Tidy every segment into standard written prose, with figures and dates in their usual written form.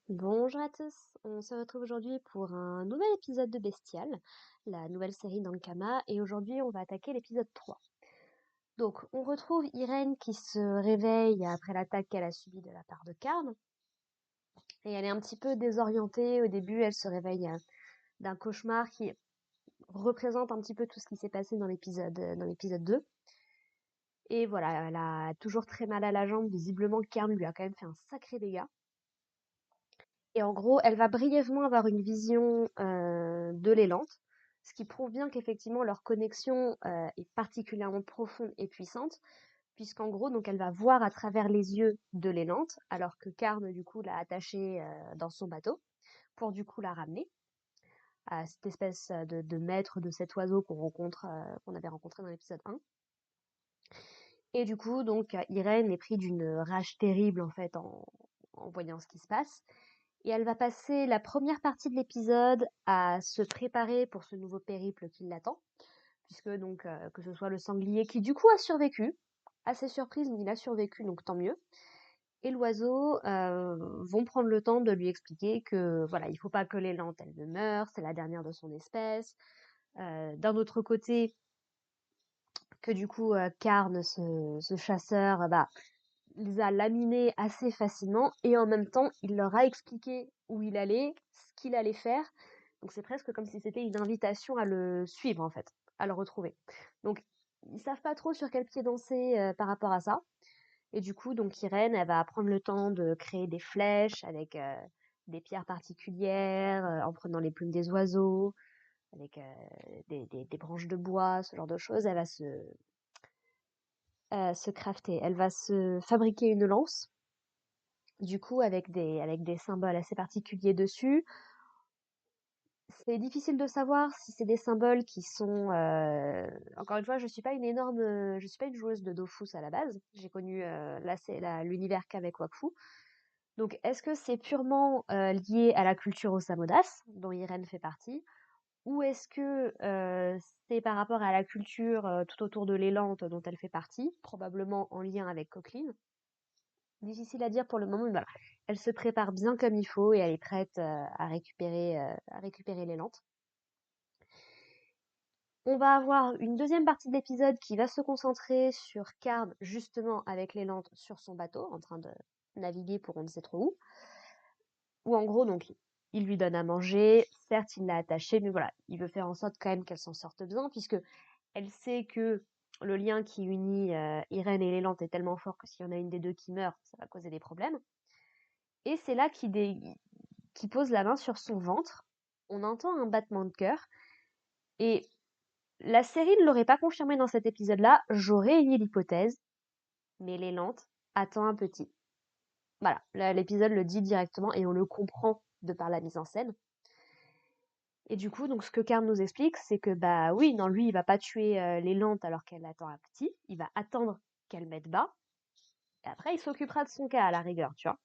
Bonjour à tous, on se retrouve aujourd'hui pour un nouvel épisode de Bestial, la nouvelle série d'Ankama, et aujourd'hui on va attaquer l'épisode 3. Donc on retrouve Irène qui se réveille après l'attaque qu'elle a subie de la part de Karn, et elle est un petit peu désorientée. Au début elle se réveille d'un cauchemar qui représente un petit peu tout ce qui s'est passé dans l'épisode 2. Et voilà, elle a toujours très mal à la jambe, visiblement Karn lui a quand même fait un sacré dégât. Et en gros, elle va brièvement avoir une vision de l'élante, ce qui prouve bien qu'effectivement leur connexion est particulièrement profonde et puissante, puisqu'en gros, donc elle va voir à travers les yeux de l'élante, alors que Karn du coup l'a attachée dans son bateau pour du coup la ramener à cette espèce de maître de cet oiseau qu'on avait rencontré dans l'épisode 1. Et du coup, donc Irène est prise d'une rage terrible en fait en voyant ce qui se passe. Et elle va passer la première partie de l'épisode à se préparer pour ce nouveau périple qui l'attend, puisque donc que ce soit le sanglier qui du coup a survécu, assez surprise mais il a survécu donc tant mieux, et l'oiseau vont prendre le temps de lui expliquer que voilà, il faut pas que l'élante elle ne meure, c'est la dernière de son espèce. D'un autre côté, que du coup Karn, ce chasseur, bah les a laminés assez facilement et en même temps, il leur a expliqué où il allait, ce qu'il allait faire. Donc c'est presque comme si c'était une invitation à le suivre en fait, à le retrouver. Donc ils savent pas trop sur quel pied danser par rapport à ça. Et du coup, donc Irène, elle va prendre le temps de créer des flèches avec des pierres particulières, en prenant les plumes des oiseaux, avec des branches de bois, ce genre de choses. Elle va se crafter. Elle va se fabriquer une lance du coup, avec des symboles assez particuliers dessus. C'est difficile de savoir si c'est des symboles qui sont, encore une fois, je suis pas une joueuse de Dofus à la base. J'ai connu l'univers qu'avec Wakfu. Donc, est-ce que c'est purement lié à la culture Osamodas, dont Irène fait partie, ou est-ce que c'est par rapport à la culture tout autour de l'Élante dont elle fait partie, probablement en lien avec Coqueline? Difficile à dire pour le moment, mais voilà. Elle se prépare bien comme il faut et elle est prête à récupérer les lentes. On va avoir une deuxième partie de l'épisode qui va se concentrer sur Karn, justement avec les lentes sur son bateau, en train de naviguer pour on ne sait trop où. Où en gros, donc, il lui donne à manger. Certes, il l'a attachée, mais voilà, il veut faire en sorte quand même qu'elle s'en sorte bien, puisque elle sait que le lien qui unit Irène et Lélant est tellement fort que s'il y en a une des deux qui meurt, ça va causer des problèmes. Et c'est là qu'il pose la main sur son ventre. On entend un battement de cœur. Et la série ne l'aurait pas confirmé dans cet épisode-là. J'aurais émis l'hypothèse, mais elle est lente. Attends un petit. Voilà, l'épisode le dit directement et on le comprend de par la mise en scène. Et du coup, donc ce que Karn nous explique, c'est que bah oui, non, lui, il va pas tuer les lentes alors qu'elle attend un petit. Il va attendre qu'elle mette bas. Et après, il s'occupera de son cas à la rigueur, tu vois.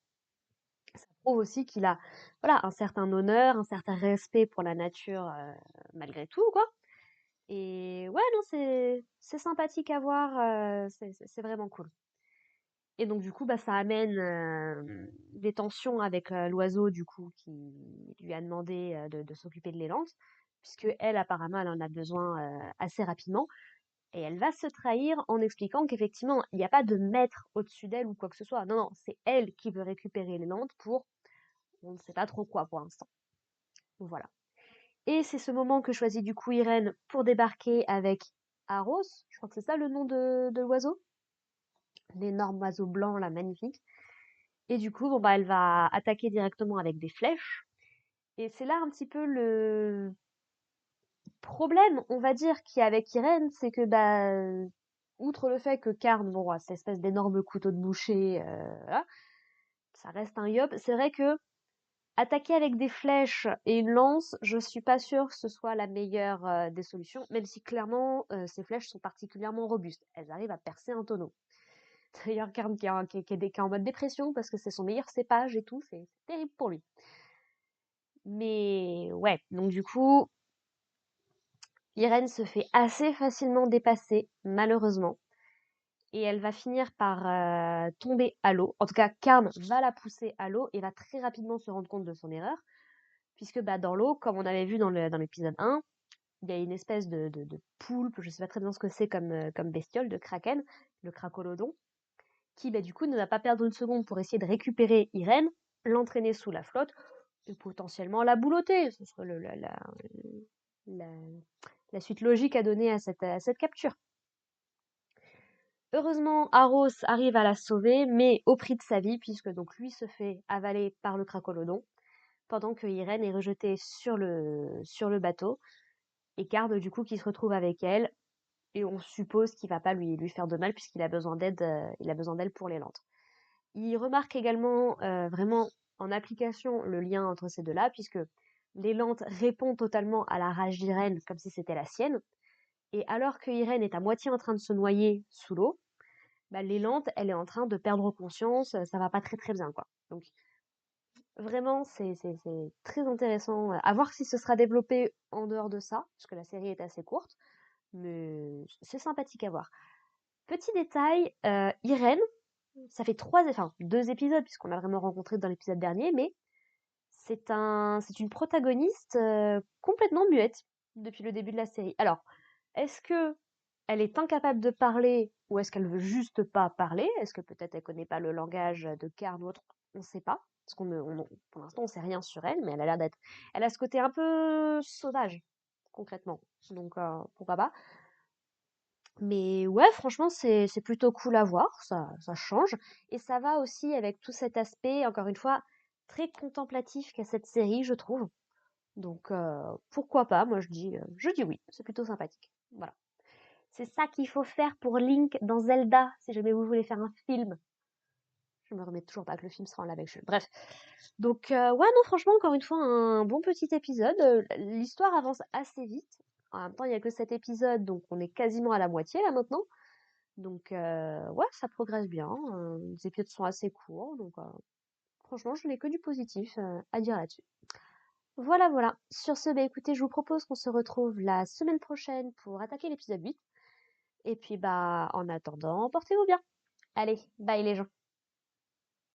Ça prouve aussi qu'il a, voilà, un certain honneur, un certain respect pour la nature malgré tout, quoi. Et ouais, non, c'est sympathique à voir, c'est vraiment cool. Et donc du coup, bah, ça amène des tensions avec l'oiseau du coup qui lui a demandé de s'occuper de l'élante, puisque elle apparemment elle en a besoin assez rapidement, et elle va se trahir en expliquant qu'effectivement il n'y a pas de maître au-dessus d'elle ou quoi que ce soit. Non, non, c'est elle qui veut récupérer l'élante pour on ne sait pas trop quoi pour l'instant. Donc voilà. Et c'est ce moment que choisit du coup Irène pour débarquer avec Aros, je crois que c'est ça le nom de l'oiseau, l'énorme oiseau blanc là, magnifique. Et du coup, bon, bah, elle va attaquer directement avec des flèches. Et c'est là un petit peu le problème, on va dire, qu'il y a avec Irène, c'est que, bah, outre le fait que Karn, bon, a cette espèce d'énorme couteau de boucher, voilà, ça reste un yop. C'est vrai que attaquer avec des flèches et une lance, je suis pas sûre que ce soit la meilleure des solutions, même si clairement ces flèches sont particulièrement robustes. Elles arrivent à percer un tonneau. D'ailleurs, Karn qui est en mode dépression parce que c'est son meilleur cépage et tout, c'est terrible pour lui. Mais ouais, donc du coup, Irène se fait assez facilement dépasser, malheureusement. et elle va finir par tomber à l'eau. En tout cas, Karn va la pousser à l'eau et va très rapidement se rendre compte de son erreur, puisque bah, dans l'eau, comme on avait vu dans l'épisode 1, il y a une espèce de poulpe, je sais pas très bien ce que c'est comme bestiole, de kraken, le krakolodon, qui bah, du coup ne va pas perdre une seconde pour essayer de récupérer Irène, l'entraîner sous la flotte, et potentiellement la boulotter. Ce serait la, la suite logique à donner à cette capture. Heureusement, Aros arrive à la sauver, mais au prix de sa vie, puisque donc lui se fait avaler par le krakolodon, pendant que Irène est rejetée sur le bateau, et Card du coup qui se retrouve avec elle, et on suppose qu'il va pas lui faire de mal puisqu'il a besoin d'aide, il a besoin d'elle pour les lentes. Il remarque également vraiment en application le lien entre ces deux-là, puisque l'élante répond totalement à la rage d'Irène comme si c'était la sienne. Et alors que Irène est à moitié en train de se noyer sous l'eau, bah, l'élante, elle est en train de perdre conscience, ça va pas très très bien, quoi. Donc vraiment, c'est très intéressant à voir si ce sera développé en dehors de ça, parce que la série est assez courte, mais c'est sympathique à voir. Petit détail, Irène, ça fait enfin 2 épisodes puisqu'on l'a vraiment rencontrée dans l'épisode dernier, mais c'est une protagoniste complètement muette depuis le début de la série. Alors, est-ce que elle est incapable de parler ou est-ce qu'elle veut juste pas parler? Est-ce que peut-être elle connaît pas le langage de Karn ou autre? On ne sait pas. Parce pour l'instant, on sait rien sur elle, mais elle a l'air d'être, elle a ce côté un peu sauvage, concrètement. Donc, pourquoi pas? Mais ouais, franchement, c'est plutôt cool à voir, ça change. Et ça va aussi avec tout cet aspect, encore une fois, très contemplatif qu'a cette série, je trouve. Donc pourquoi pas, moi je dis oui, c'est plutôt sympathique. Voilà. C'est ça qu'il faut faire pour Link dans Zelda, si jamais vous voulez faire un film. Je me remets toujours pas que le film sera en live action. Bref. Donc ouais, non, franchement, encore une fois, un bon petit épisode. L'histoire avance assez vite. En même temps, il y a que 7 épisodes, donc on est quasiment à la moitié là maintenant. Donc ouais, ça progresse bien, les épisodes sont assez courts, donc franchement, je n'ai que du positif, à dire là-dessus. Voilà, voilà. Sur ce, bah, écoutez, je vous propose qu'on se retrouve la semaine prochaine pour attaquer l'épisode 8. Et puis, bah, en attendant, portez-vous bien. Allez, bye les gens.